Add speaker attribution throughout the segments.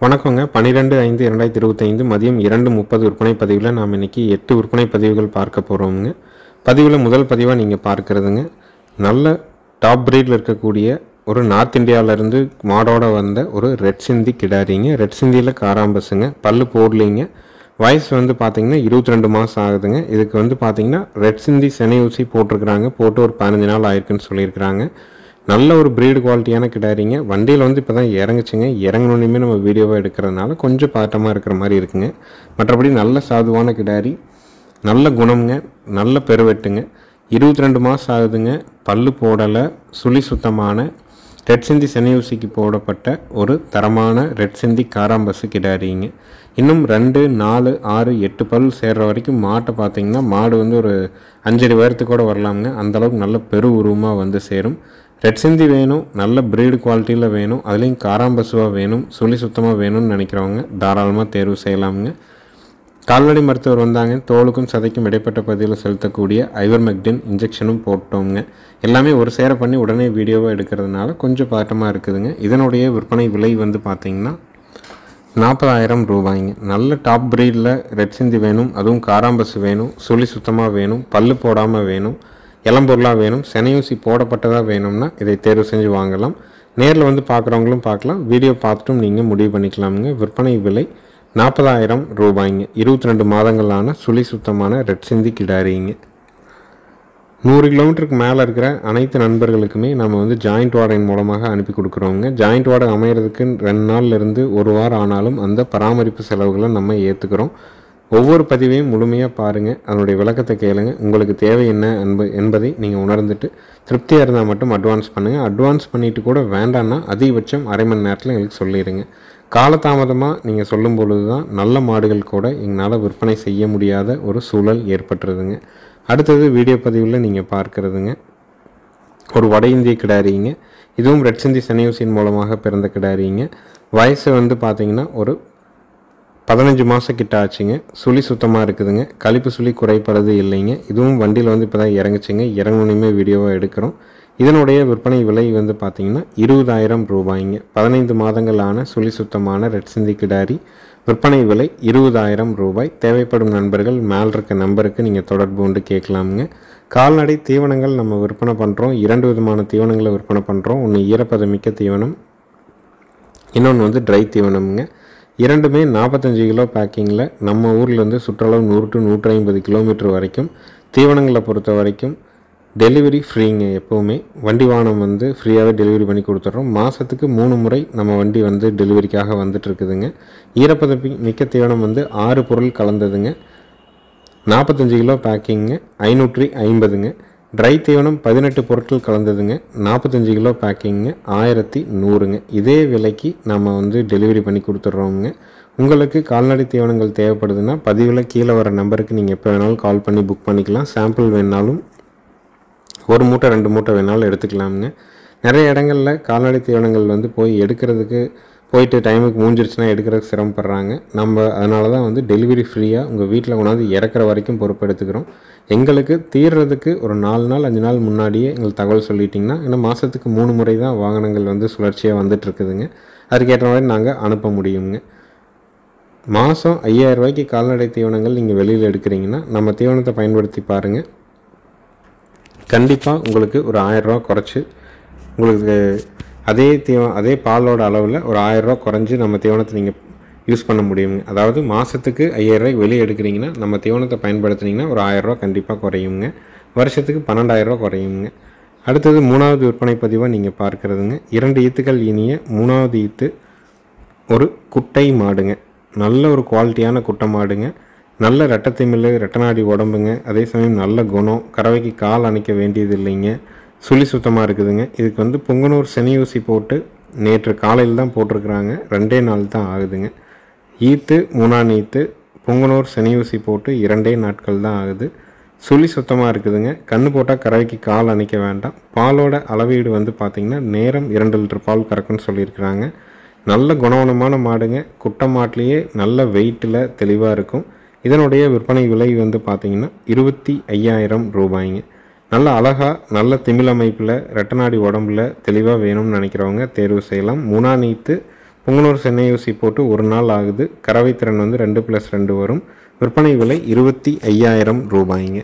Speaker 1: வணக்கங்க 12/5/2025 மதியம் 2:30 விற்பனை பதிவில் நாம் இன்றைக்கி 8 விற்பனை பதிவுகள் பார்க்க போகிறோமுங்க. பதிவில் முதல் பதிவாக நீங்கள் பார்க்குறதுங்க, நல்ல டாப் ப்ரீடில் இருக்கக்கூடிய ஒரு நார்த் இந்தியாவிலேருந்து மாடோட வந்த ஒரு ரெட் சிந்தி கிடாரிங்க. ரெட் சிந்தியில் காராம்பஸுங்க, பல்லு போடலிங்க. வயசு வந்து பார்த்திங்கன்னா 22 மாதம் ஆகுதுங்க. இதுக்கு வந்து பார்த்திங்கன்னா ரெட் சிந்தி செனை ஊசி போட்டிருக்கிறாங்க, போட்டு ஒரு 15 நாள் ஆயிருக்குன்னு சொல்லியிருக்கிறாங்க. நல்ல ஒரு ப்ரீடு குவாலிட்டியான கிடாரிங்க. வண்டியில் வந்து இப்போ தான் இறங்குச்சுங்க. இறங்கணுன்னே நம்ம வீடியோவை எடுக்கிறதுனால கொஞ்சம் பாட்டமாக இருக்கிற மாதிரி இருக்குங்க. மற்றபடி நல்ல சாதுவான கிடாரி, நல்ல குணம்ங்க, நல்ல பெருவெட்டுங்க. 22 மாதம் ஆகுதுங்க. பல்லு போடலை, சுழி சுத்தமான ரெட் சிந்தி செனை ஊசிக்கு போடப்பட்ட ஒரு தரமான ரெட் சிந்தி காராம்பஸு கிடாரிங்க. இன்னும் 2, 4, 6, 8 பல் சேர்கிற வரைக்கும் மாட்டை பார்த்திங்கன்னா மாடு வந்து ஒரு 5 அடி உயரத்துக்கு கூட வரலாமுங்க. அந்தளவுக்கு நல்ல பெரு உருவமாக வந்து சேரும். ரெட் சிந்தி வேணும், நல்ல ப்ரீடு குவாலிட்டியில் வேணும், அதுலேயும் காராம்பசுவாக வேணும், சுழி சுத்தமாக வேணும்னு நினைக்கிறவங்க தாராளமாக தேர்வு செய்யலாமுங்க. கால்நடை மருத்துவர் வந்தாங்க. தோலுக்கும் சதைக்கும் இடைப்பட்ட பகுதியில் செலுத்தக்கூடிய ஐவர்மெக்டின் இன்ஜெக்ஷனும் போட்டோங்க. எல்லாமே ஒரு சேர பண்ணி உடனே வீடியோவாக எடுக்கிறதுனால கொஞ்சம் பாட்டமாக இருக்குதுங்க. இதனுடைய விற்பனை விலை வந்து பார்த்திங்கன்னா 40,000 ரூபாய்ங்க. நல்ல டாப் ப்ரீடில் ரெட் சிந்தி வேணும், அதுவும் காராம்பசு வேணும், சுழி சுத்தமாக வேணும், பல்லு போடாமல் வேணும், இளம்பொருளாக வேணும், செனையூசி போடப்பட்டதாக வேணும்னா இதை தேர்வு செஞ்சு வாங்கலாம். நேரில் வந்து பார்க்குறவங்களும் பார்க்கலாம், வீடியோ பார்த்துட்டும் நீங்கள் முடிவு பண்ணிக்கலாமுங்க. விற்பனை விலை 40,000 ரூபாய்ங்க. 22 மாதங்களான சுழி சுத்தமான ரெட் சிந்தி கிடாரிங்க. 100 கிலோமீட்டருக்கு மேலே இருக்கிற அனைத்து நண்பர்களுக்குமே நம்ம வந்து ஜாயிண்ட் வாடகை மூலமாக அனுப்பி கொடுக்குறோங்க. ஜாயிண்ட் வாடகை அமைகிறதுக்கு 2 நாள்லேருந்து 1 வாரம் ஆனாலும் அந்த பராமரிப்பு செலவுகளை நம்ம ஏற்றுக்கிறோம். ஒவ்வொரு பதிவையும் முழுமையாக பாருங்கள், அதனுடைய விளக்கத்தை கேளுங்க. உங்களுக்கு தேவை என்ன என்பதை நீங்கள் உணர்ந்துட்டு திருப்தியாக இருந்தால் மட்டும் அட்வான்ஸ் பண்ணுங்கள். அட்வான்ஸ் பண்ணிவிட்டு கூட வேண்டான்னா அதிகபட்சம் அரை மணி நேரத்தில் எங்களுக்கு சொல்லிடுங்க. காலதாமதமாக நீங்கள் சொல்லும் பொழுது தான் நல்ல மாடுகள் கூட எங்களால் விற்பனை செய்ய முடியாத ஒரு சூழல் ஏற்பட்டுருதுங்க. அடுத்தது வீடியோ பதிவில் நீங்கள் பார்க்குறதுங்க ஒரு வட இந்திய கிடாரிங்க. இதுவும் ரெட் சிந்தி செனையூசியின் மூலமாக பிறந்த கிடாரிங்க. வயசு வந்து பார்த்திங்கன்னா ஒரு 15 மாதம் கிட்ட ஆச்சுங்க. சுழி சுத்தமாக இருக்குதுங்க. கழிப்பு சுழி குறைப்படுறது இல்லைங்க. இதுவும் வண்டியில் வந்து இப்போ தான் இறங்குச்சுங்க. இறங்கணுமே வீடியோவாக எடுக்கிறோம். இதனுடைய விற்பனை விலை வந்து பார்த்திங்கன்னா 20,000 ரூபாய்ங்க. 15 மாதங்களான சுழி சுத்தமான ரெட் சிந்தி கிடாரி. விற்பனை விலை 20,000 ரூபாய். தேவைப்படும் நண்பர்கள் மேல் இருக்க நம்பருக்கு நீங்கள் தொடர்பு கொண்டு கேட்கலாமுங்க. கால்நடை தீவனங்கள் நம்ம விற்பனை பண்ணுறோம். 2 விதமான தீவனங்களை விற்பனை பண்ணுறோம். ஒன்று ஈரப்பதமிக்க தீவனம், இன்னொன்று வந்து ட்ரை தீவனமுங்க. இரண்டுமே 45 கிலோ பேக்கிங்கில் நம்ம ஊர்லேருந்து சுற்றளவு 100 to 150 கிலோமீட்டர் வரைக்கும். தீவனங்களை பொறுத்த வரைக்கும் டெலிவரி ஃப்ரீங்க. எப்போவுமே வண்டி வாகனம் வந்து ஃப்ரீயாகவே டெலிவரி பண்ணி கொடுத்துட்றோம். மாதத்துக்கு 3 முறை நம்ம வண்டி வந்து டெலிவரிக்காக வந்துட்டுருக்குதுங்க. மிக்க தீவனம் வந்து 6 பொருள் கலந்ததுங்க. 45 கிலோ பேக்கிங்க, 550ங்க. ட்ரை தீவனம் 18 பொருட்கள் கலந்ததுங்க, 45 கிலோ பேக்கிங்க, 1100ங்க. இதே விலைக்கு நம்ம வந்து டெலிவரி பண்ணி கொடுத்துட்றோங்க. உங்களுக்கு கால்நடை தீவனங்கள் தேவைப்படுதுன்னா பதிவில் கீழே வர நம்பருக்கு நீங்கள் எப்போ வேணாலும் கால் பண்ணி புக் பண்ணிக்கலாம். சாம்பிள் வேணாலும் 1 மூட்டை 2 மூட்டை வேணாலும் எடுத்துக்கலாமுங்க. நிறைய இடங்களில் கால்நடை தீவனங்கள் வந்து போயிட்டு டைமுக்கு மூஞ்சிருச்சுன்னா எடுக்கிறதுக்கு சிரமப்படுறாங்க. நம்ம அதனால தான் வந்து டெலிவரி ஃப்ரீயாக உங்கள் வீட்டில் கொண்டாந்து இறக்குற வரைக்கும் பொறுப்பு எடுத்துக்கிறோம். எங்களுக்கு தீர்றதுக்கு ஒரு 4 நாள் 5 நாள் முன்னாடியே எங்களுக்கு தகவல் சொல்லிட்டிங்கன்னா, ஏன்னா மாதத்துக்கு 3 முறை தான் வாகனங்கள் வந்து சுழற்சியாக வந்துட்டுருக்குதுங்க. அதுக்கேற்ற மாதிரி நாங்கள் அனுப்ப முடியுங்க. மாதம் 5,000 ரூபாய்க்கு கால்நடை தீவனங்கள் நீங்கள் வெளியில் எடுக்கிறீங்கன்னா நம்ம தீவனத்தை பயன்படுத்தி பாருங்கள். கண்டிப்பாக உங்களுக்கு ஒரு 1000 ரூபா குறைச்சி உங்களுக்கு அதே பாலோட அளவில் ஒரு 1000 ரூபா குறைஞ்சி நம்ம தீவனத்தை நீங்கள் யூஸ் பண்ண முடியுங்க. அதாவது மாதத்துக்கு 5,000 ரூபாய்க்கு வெளியே எடுக்கிறீங்கன்னா நம்ம தீவனத்தை பயன்படுத்தினீங்கன்னா ஒரு 1000 ரூபா கண்டிப்பாக குறையுங்க. வருஷத்துக்கு 12,000 ரூபா குறையுங்க. அடுத்தது 3வது விற்பனை பதிவாக நீங்கள் பார்க்குறதுங்க 2 ஈத்துக்கள் இனிய 3வது ஈத்து ஒரு குட்டை மாடுங்க. நல்ல ஒரு குவாலிட்டியான குட்டை மாடுங்க. நல்ல ரெட்டத்திமிழ், ரெட்டநாடி உடம்புங்க. அதே சமயம் நல்ல குணம். கறவைக்கு கால் அணைக்க வேண்டியது இல்லைங்க. சுழி சுத்தமாக இருக்குதுங்க. இதுக்கு வந்து புங்கனூர் செனையூசி போட்டு நேற்று காலையில் தான் போட்டிருக்கிறாங்க. 2 நாள் தான் ஆகுதுங்க. ஈத்து 3ஆம் ஈத்து புங்கனூர் செனையூசி போட்டு 2 நாட்கள் தான் ஆகுது. சுழி சுத்தமாக இருக்குதுங்க. கண்ணு போட்டால் கறவைக்கு கால் அணைக்க வேண்டாம். பாலோட அளவீடு வந்து பார்த்திங்கன்னா நேரம் 2 லிட்டர் பால் கறக்குன்னு சொல்லியிருக்கிறாங்க. நல்ல குணவனமான மாடுங்க. குட்டை மாட்டிலேயே நல்ல வெயிட்டில் தெளிவாக இருக்கும். இதனுடைய விற்பனை விலை வந்து பார்த்திங்கன்னா 25,000 ரூபாய்ங்க. நல்ல அழகாக நல்ல திமிழ் அமைப்பில் ரெட்டநாடி உடம்பில் தெளிவாக வேணும்னு நினைக்கிறவங்க தேர்வு செய்யலாம். 3ஆம் ஈத்து புங்கனூர் சென்னை ஊசி போட்டு ஒரு நாள் ஆகுது. கறவை திறன் வந்து 2+2 வரும். விற்பனை விலை 25,000 ரூபாய்ங்க.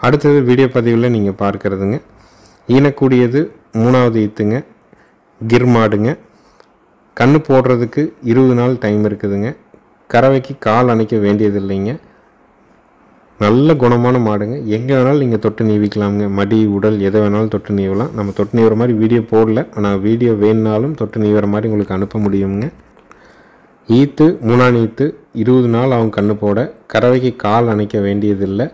Speaker 1: அடுத்தது வீடியோ பதிவில் நீங்கள் பார்க்குறதுங்க ஈனக்கூடியது 3வது ஈத்துங்க. கிர் மாடுங்க. கன்று போடுறதுக்கு 20 நாள் டைம் இருக்குதுங்க. கறவைக்கு கால் அணைக்க வேண்டியது இல்லைங்க. நல்ல குணமான மாடுங்க. எங்கே வேணாலும் நீங்கள் தொட்டு நீவிக்கலாமுங்க. மடி உடல் எதை வேணாலும் தொட்டு நீவலாம். நம்ம தொட்டு நீவுற மாதிரி வீடியோ போடல, ஆனால் வீடியோ வேணுனாலும் தொட்டு நீவுற மாதிரி உங்களுக்கு அனுப்ப முடியுங்க. ஈத்து 3ஆம் ஈத்து 20 நாள் அவங்க கன்று போட. கறவைக்கு கால் அணைக்க வேண்டியதில்லை.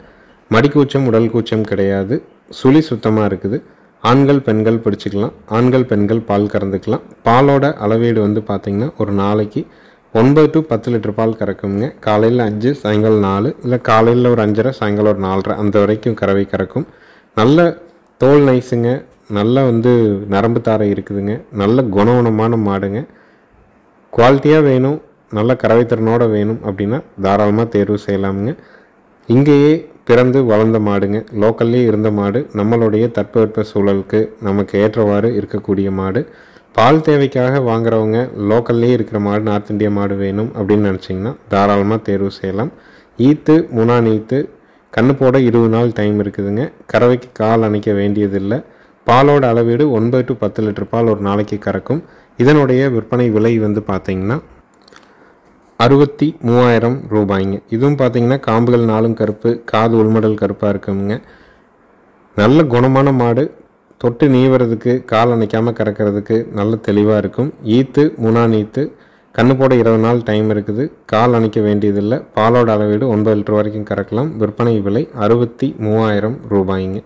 Speaker 1: மடிக்கூச்சம் உடல் கூச்சம் கிடையாது. சுழி சுத்தமாக இருக்குது. ஆண்கள் பெண்கள் பிடிச்சிக்கலாம். ஆண்கள் பெண்கள் பால் கறந்துக்கலாம். பாலோட அளவீடு வந்து பார்த்திங்கன்னா ஒரு நாளைக்கு 9 to 10 லிட்டர் பால் கறக்குங்க. காலையில் 5, சாயங்காலம் 4, இல்லை காலையில் ஒரு 5:30, சாயங்காலம் ஒரு 4:30 அந்த வரைக்கும் கறவை கறக்கும். நல்ல தோல் நைஸுங்க. நல்ல வந்து நரம்பு தாரை இருக்குதுங்க. நல்ல குணமான மாடுங்க. குவாலிட்டியாக வேணும், நல்ல கறவை திறனோடு வேணும் அப்படின்னா தாராளமாக தேர்வு செய்யலாமுங்க. இங்கேயே பிறந்து வளர்ந்த மாடுங்க. லோக்கல்லே இருந்த மாடு. நம்மளுடைய தட்பவெட்ப சூழலுக்கு நமக்கு ஏற்றவாறு இருக்கக்கூடிய மாடு. பால் தேவைக்காக வாங்குறவங்க லோக்கல்லே இருக்கிற மாடு, நார்த் இந்தியா மாடு வேணும் அப்படின்னு நினச்சிங்கன்னா தாராளமாக தேர்வு செய்யலாம். ஈத்து 3ஆம் ஈத்து கன்று போட 20 நாள் டைம் இருக்குதுங்க. கறவைக்கு கால் அணைக்க வேண்டியதில்லை. பாலோட அளவீடு 9 to 10 லிட்டர் பால் ஒரு நாளைக்கு கறக்கும். இதனுடைய விற்பனை விலை வந்து பார்த்திங்கன்னா 63,000 ரூபாய்ங்க. இதுவும் பார்த்திங்கன்னா காம்புகள் 4 கருப்பு, காது உள்மடல் கருப்பாக இருக்குங்க. நல்ல குணமான மாடு. தொட்டு நீவுறதுக்கு கால் அணைக்காமல் கறக்கிறதுக்கு நல்ல தெளிவாக இருக்கும். ஈத்து 3ஆம் ஈத்து கன்று போட 20 நாள் டைம் இருக்குது. கால் அணைக்க வேண்டியதில்லை. பாலோட அளவீடு 9 லிட்டர் வரைக்கும் கறக்கலாம். விற்பனை விலை 63,000 ரூபாய்ங்க.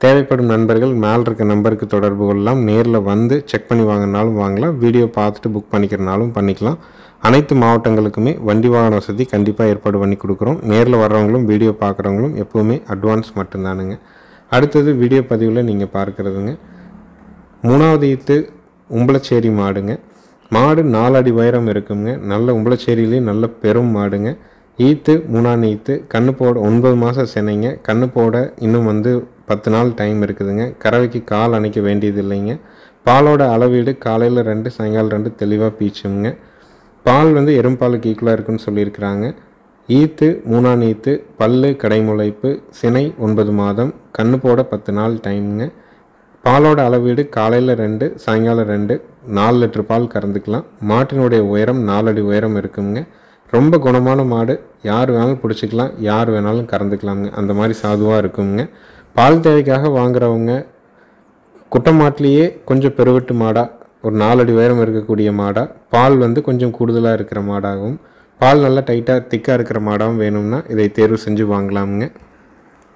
Speaker 1: தேவைப்படும் நண்பர்கள் மேலே இருக்க நம்பருக்கு தொடர்பு கொள்ளலாம். நேரில் வந்து செக் பண்ணி வாங்கினாலும் வாங்கலாம். வீடியோ பார்த்துட்டு புக் பண்ணிக்கிறனாலும் பண்ணிக்கலாம். அனைத்து மாவட்டங்களுக்குமே வண்டி வாகன வசதி கண்டிப்பாக ஏற்பாடு பண்ணி கொடுக்குறோம். நேரில் வர்றவங்களும் வீடியோ பார்க்குறவங்களும் எப்போவுமே அட்வான்ஸ் மட்டும்தானுங்க. அடுத்தது வீடியோ பதிவில் நீங்கள் பார்க்குறதுங்க 3வது ஈத்து உம்பளச்சேரி மாடுங்க. மாடு 4 அடி உயரம் இருக்குங்க. நல்ல உம்பளச்சேரியிலே நல்ல பெரும் மாடுங்க. ஈத்து 3ஆம் ஈத்து கன்று போட 9 மாதம் சென்னைங்க. கன்று போட இன்னும் வந்து 10 நாள் டைம் இருக்குதுங்க. கறவைக்கு கால் அணைக்க வேண்டியது இல்லைங்க. பாலோட அளவீடு காலையில் 2, சாயங்காலம் 2 தெளிவாக பீச்சுங்க. பால் வந்து எறும்பாலுக்கு ஈக்குவலாக இருக்குன்னு சொல்லியிருக்கிறாங்க. ஈத்து 3ஆம் ஈத்து பல்லு கடைமுளைப்பு சினை 9 மாதம் கன்று போட 10 நாள் டைமுங்க. பாலோட அளவீடு காலையில் 2, சாயங்காலம் 2, 4 லிட்டர் பால் கறந்துக்கலாம். மாட்டினுடைய உயரம் 4 அடி உயரம் இருக்குங்க. ரொம்ப குணமான மாடு. யார் வேணாலும் பிடிச்சிக்கலாம், யார் வேணாலும் கறந்துக்கலாமுங்க. அந்த மாதிரி சாதுவாக இருக்குங்க. பால் தேவைக்காக வாங்குறவங்க குட்டை மாட்டிலேயே கொஞ்சம் பெருவெட்டு மாடாக ஒரு 4 அடி உயரம் இருக்கக்கூடிய மாடாக, பால் வந்து கொஞ்சம் கூடுதலாக இருக்கிற மாடாகவும், பால் நல்லா டைட்டாக திக்காக இருக்கிற மாடாகவும் வேணும்னா இதை தேர்வு செஞ்சு வாங்கலாமுங்க.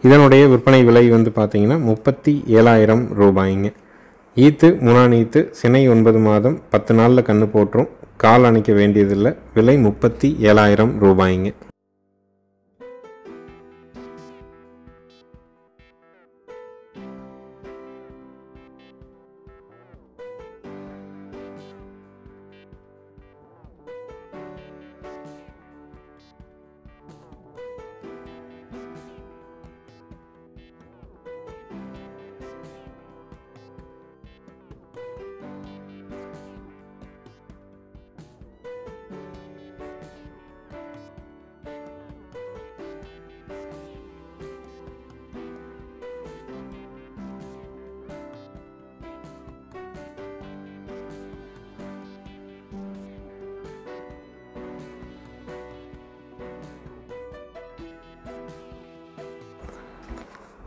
Speaker 1: இதனுடைய விற்பனை விலை வந்து பார்த்திங்கன்னா 37,000 ரூபாய்ங்க. ஈத்து 3ஆம் ஈத்து சினை 9 மாதம் 10 நாளில் கன்று போட்டுரும். கால் அணைக்க வேண்டியதில்லை. விலை 37,000 ரூபாய்ங்க.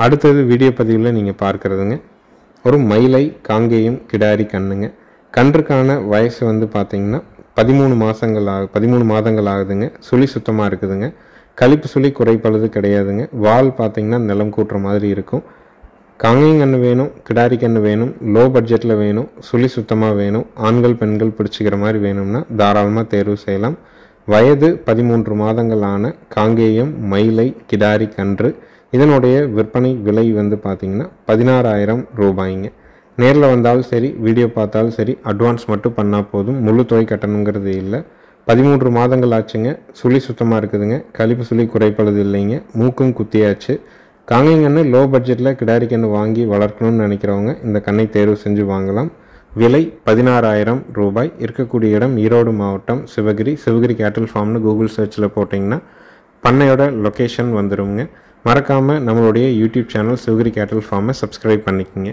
Speaker 1: அடுத்தது வீடியோ பதிவில் நீங்கள் பார்க்குறதுங்க ஒரு மயிலை காங்கேயம் கிடாரி கண்ணுங்க. கன்றுக்கான வயசு வந்து பார்த்திங்கன்னா 13 மாதங்கள் ஆகுதுங்க. சுழி சுத்தமாக இருக்குதுங்க. கழிப்பு சுழி குறைப்பழுது கிடையாதுங்க. வால் பார்த்திங்கன்னா நிலம் கூட்டுற மாதிரி இருக்கும். காங்கேயம் கன்று வேணும், கிடாரி கன்று வேணும், லோ பட்ஜெட்டில் வேணும், சுழி சுத்தமாக வேணும், ஆண்கள் பெண்கள் பிடிச்சிக்கிற மாதிரி வேணும்னா தாராளமாக தேர்வு செய்யலாம். வயது 13 மாதங்கள் ஆன காங்கேயம் மயிலை கிடாரி கன்று. இதனுடைய விற்பனை விலை வந்து பார்த்திங்கன்னா 16,000 ரூபாய்ங்க. நேரில் வந்தாலும் சரி, வீடியோ பார்த்தாலும் சரி, அட்வான்ஸ் மட்டும் பண்ணால் போதும். முழு தொகை கட்டணுங்கிறது இல்லை. 13 மாதங்கள் ஆச்சுங்க. சுழி சுத்தமாக இருக்குதுங்க. கழிப்பு சுழி குறைப்பழுது இல்லைங்க. மூக்கும் குத்தியாச்சு. காங்கேயம் கன்று லோ பட்ஜெட்டில் கிடாரி கன்று வாங்கி வளர்க்கணும்னு நினைக்கிறவங்க இந்த கண்ணை தேர்வு செஞ்சு வாங்கலாம். விலை 16,000 ரூபாய். இருக்கக்கூடிய இடம் ஈரோடு மாவட்டம் சிவகிரி கேட்டில் ஃபார்ம்னு கூகுள் சர்ச்சில் போட்டிங்கன்னா பண்ணையோட லொக்கேஷன் வந்துடுங்க. மறக்காமல் நம்மளுடைய யூடியூப் சேனல் சிவகிரி கேட்டில் ஃபார்மை சப்ஸ்கிரைப் பண்ணிக்கோங்க.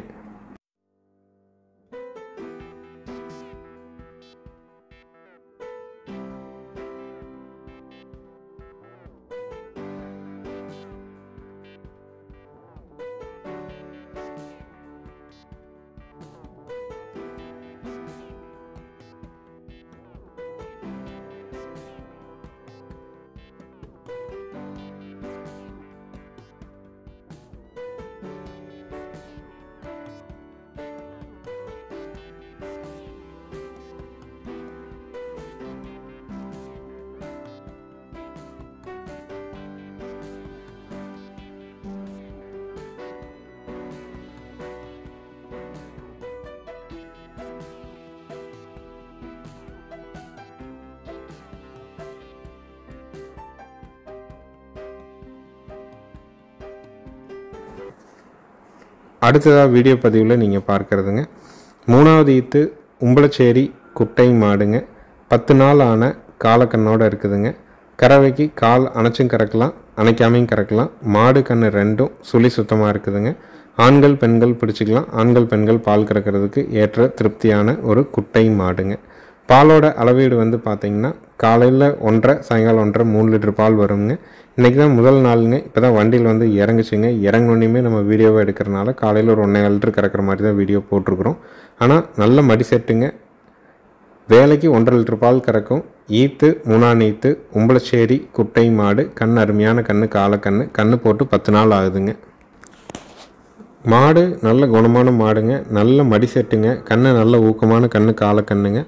Speaker 1: அடுத்ததாக வீடியோ பதிவில் நீங்கள் பார்க்குறதுங்க 3வது ஈத்து உம்பளச்சேரி குட்டை மாடுங்க. 10 நாள் ஆன காலக்கண்ணோடு இருக்குதுங்க. கறவைக்கு கால் அணைச்சும் கறக்கலாம், அணைக்காமையும் கறக்கலாம். மாடு கன்று ரெண்டும் சுழி சுத்தமாக இருக்குதுங்க. ஆண்கள் பெண்கள் பிடிச்சிக்கலாம். ஆண்கள் பெண்கள் பால் கறக்கிறதுக்கு ஏற்ற திருப்தியான ஒரு குட்டை மாடுங்க. பாலோட அளவீடு வந்து பார்த்திங்கன்னா காலையில் 1.5 சாயங்காலம் 1.5 3 லிட்டர் பால் வருங்க. இன்றைக்கி தான் முதல் நாளுங்க. இப்போ தான் வண்டியில் வந்து இறங்குச்சுங்க. இறங்கினோன்னையுமே நம்ம வீடியோவை எடுக்கிறனால காலையில் ஒரு 1.25 லிட்டர் கறக்கிற மாதிரி தான் வீடியோ போட்டிருக்குறோம். ஆனால் நல்ல மடி செட்டுங்க. வேலைக்கு 1.5 லிட்டர் பால் கறக்கும். ஈத்து 3ஆம் ஈத்து உம்பளச்சேரி குட்டை மாடு. கண் அருமையான கன்று, காலக்கண்ணு. கன்று போட்டு 10 நாள் ஆகுதுங்க. மாடு நல்ல குணமான மாடுங்க. நல்ல மடி செட்டுங்க. கண்ணு நல்ல ஊக்கமான கன்று, காலக்கண்ணுங்க.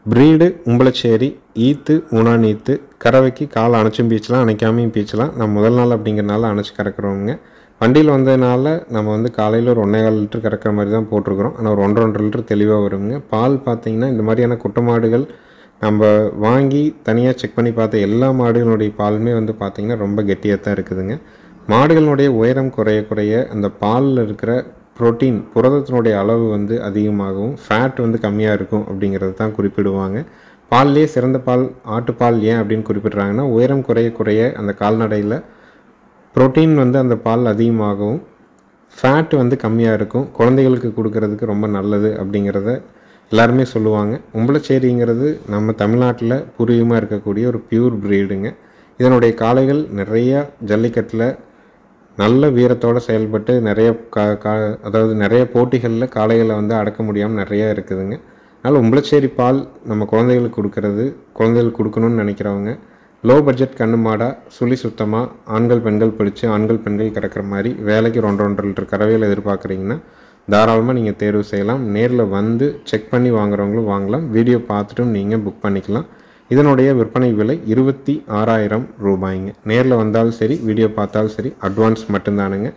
Speaker 1: ப்ரீடு உம்பளச்சேரி. ஈத்து 3ஆம் ஈத்து. கறவைக்கு கால் அணைச்சும் பீச்சலாம், அணைக்காமையும் பீச்சலாம். நம்ம முதல் நாள் அப்படிங்கிறனால அணைச்சி கறக்குறோங்க. வண்டியில் வந்ததுனால நம்ம வந்து காலையில் ஒரு 1.25 லிட்டர் கறக்கிற மாதிரி தான் போட்டிருக்கிறோம். ஆனால் ஒரு 1.5 லிட்டர் தெளிவாக வருங்க. பால் பார்த்திங்கன்னா இந்த மாதிரியான குட்டை மாடுகள் நம்ம வாங்கி தனியாக செக் பண்ணி பார்த்த எல்லா மாடுகளுடைய பாலுமே வந்து பார்த்திங்கன்னா ரொம்ப கெட்டியாக தான் இருக்குதுங்க. மாடுகளுடைய உயரம் குறைய குறைய அந்த பாலில் இருக்கிற புரோட்டீன் புரதத்தினுடைய அளவு வந்து அதிகமாகவும் ஃபேட் வந்து கம்மியாக இருக்கும் அப்படிங்கிறது தான் குறிப்பிடுவாங்க. பால்லேயே சிறந்த பால் ஆட்டுப்பால் ஏன் அப்படின்னு குறிப்பிட்றாங்கன்னா உயரம் குறைய குறைய அந்த கால்நடையில் புரோட்டீன் வந்து அந்த பால் அதிகமாகவும் ஃபேட் வந்து கம்மியாக இருக்கும். குழந்தைகளுக்கு கொடுக்கறதுக்கு ரொம்ப நல்லது அப்படிங்கிறத எல்லாருமே சொல்லுவாங்க. உம்பளச்சேரிங்கிறது நம்ம தமிழ்நாட்டில் பூர்வீகமாக இருக்கக்கூடிய ஒரு பியூர் ப்ரீடுங்க. இதனுடைய காளைகள் நிறையா ஜல்லிக்கட்டில் நல்ல வீரத்தோடு செயல்பட்டு நிறைய அதாவது நிறைய போட்டிகளில் காளைகளை வந்து அடக்க முடியாமல் நிறையா இருக்குதுங்க. அதனால் உம்பளச்சேரி பால் நம்ம குழந்தைகளுக்கு குழந்தைகளுக்கு கொடுக்கணும்னு நினைக்கிறவங்க லோ பட்ஜெட் கண்ணு மாடாக சுழி சுத்தமாக ஆண்கள் பெண்கள் பிடிச்சி ஆண்கள் பெண்கள் கறக்கிற மாதிரி வேலைக்கு 2.5 லிட்டர் கறவையில் எதிர்பார்க்குறீங்கன்னா தாராளமாக நீங்கள் தேர்வு செய்யலாம். நேரில் வந்து செக் பண்ணி வாங்குறவங்களும் வாங்கலாம். வீடியோ பார்த்துட்டும் நீங்கள் புக் பண்ணிக்கலாம். இதனுடைய விற்பனை விலை 26,000 ரூபாய்ங்க. நேரில் வந்தாலும் சரி, வீடியோ பார்த்தாலும் சரி, அட்வான்ஸ் மட்டும்தானுங்க.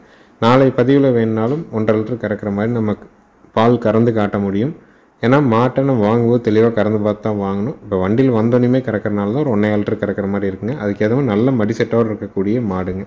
Speaker 1: நாளை பதிவில் வேணுனாலும் 1.5 லிட்டர் கறக்கிற மாதிரி நம்ம பால் கறந்து காட்ட முடியும். ஏன்னா மாட்டை நம்ம வாங்கும்போது தெளிவாக கறந்து பார்த்து தான் வாங்கணும். இப்போ வண்டியில் வந்தோடனே கறக்கிறனால தான் ஒரு 1.25 லிட்டர் கறக்கிற மாதிரி இருக்குங்க. அதுக்கு எதுவும் நல்ல மடி செட்டோடு இருக்கக்கூடிய மாடுங்க.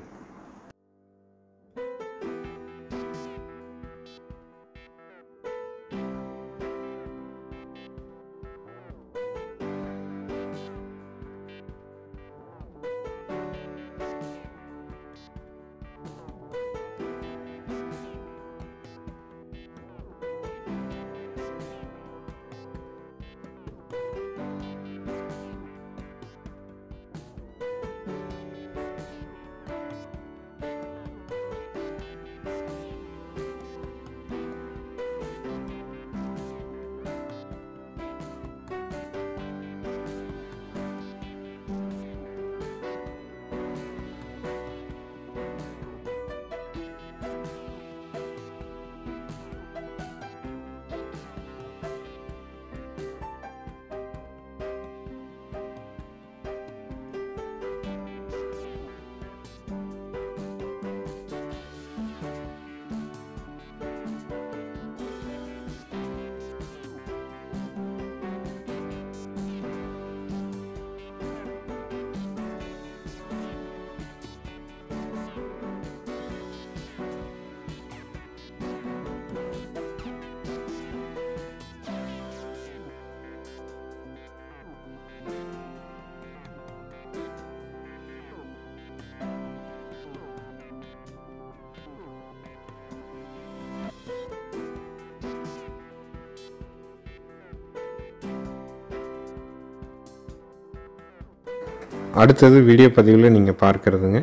Speaker 1: அடுத்தது வீடியோ பதிவில் நீங்கள் பார்க்குறதுங்க,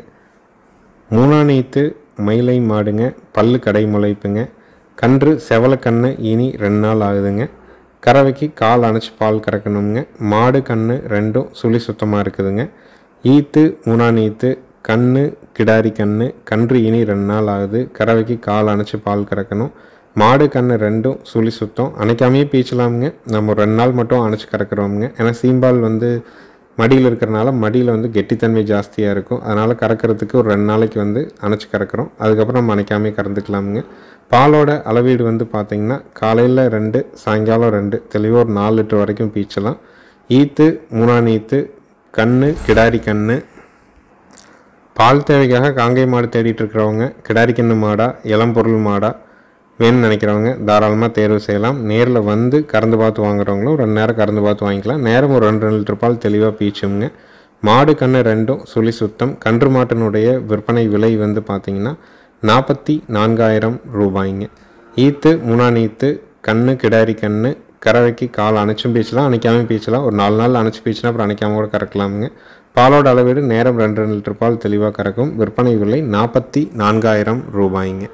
Speaker 1: மூணாநீத்து மயிலை மாடுங்க, பல்லு கடை முளைப்புங்க, கன்று செவலக்கண்ணு இனி 2 நாள் ஆகுதுங்க. கறவைக்கு கால் அணைச்சி பால் கறக்கணுங்க. மாடு கன்று ரெண்டும் சுழி சுத்தமாக இருக்குதுங்க. ஈத்து மூணாநீத்து, கன்று கிடாரி கன்று இனி 2 நாள் ஆகுது. கறவைக்கு கால் அணைச்சி பால் கறக்கணும். மாடு கன்று ரெண்டும் சுழி சுத்தம், அணைக்காமையே பீச்சலாமுங்க. நம்ம 2 நாள் மட்டும் அணைச்சி கறக்குறோமுங்க. ஏன்னா சீம்பால் வந்து மடியில் இருக்கிறனால மடியில் வந்து கெட்டித்தன்மை ஜாஸ்தியாக இருக்கும். அதனால் கறக்கிறதுக்கு ஒரு 2 நாளைக்கு வந்து அணைச்சி கறக்கிறோம். அதுக்கப்புறம் நம்ம அணைக்காமே கறந்துக்கலாமுங்க. பாலோட அளவீடு வந்து பார்த்திங்கன்னா காலையில் 2, சாயங்காலம் 2, தெளிவாக ஒரு 4 லிட்டர் வரைக்கும் பீச்சலாம். ஈத்து மூணாநீத்து, கன்று கிடாரி பால் தேவைக்காக காங்கை மாடு தேடிட்டு இருக்கிறவங்க, கிடாரி கன்று மாடா இளம்பொருள் மாடா வேணும்னு நினைக்கிறவங்க தாராளமாக தேர்வு செய்யலாம். நேரில் வந்து கறந்து பார்த்து வாங்குறவங்களும் 2 நேரம் கறந்து பார்த்து வாங்கிக்கலாம். நேரம் ஒரு 2 லிட்டர் பால் தெளிவாக பீச்சுங்க. மாடு கன்று ரெண்டும் சுழி சுத்தம். கன்று மாட்டினுடைய விற்பனை விலை வந்து பார்த்திங்கன்னா 44,000 ரூபாய்ங்க. ஈத்து மூணாநீத்து, கன்று கிடாரி கறவைக்கு கால் அணைச்சும் பீச்சலாம், அணைக்காமல் பீச்சலாம். ஒரு 4 நாள் அணைச்சி பீச்சுனா அப்புறம் அணைக்காமல் கூட கறக்கலாமுங்க. பாலோட அளவீடு நேரம் 2 லிட்டர் பால் தெளிவாக கறக்கும். விற்பனை விலை 44,000 ரூபாய்ங்க.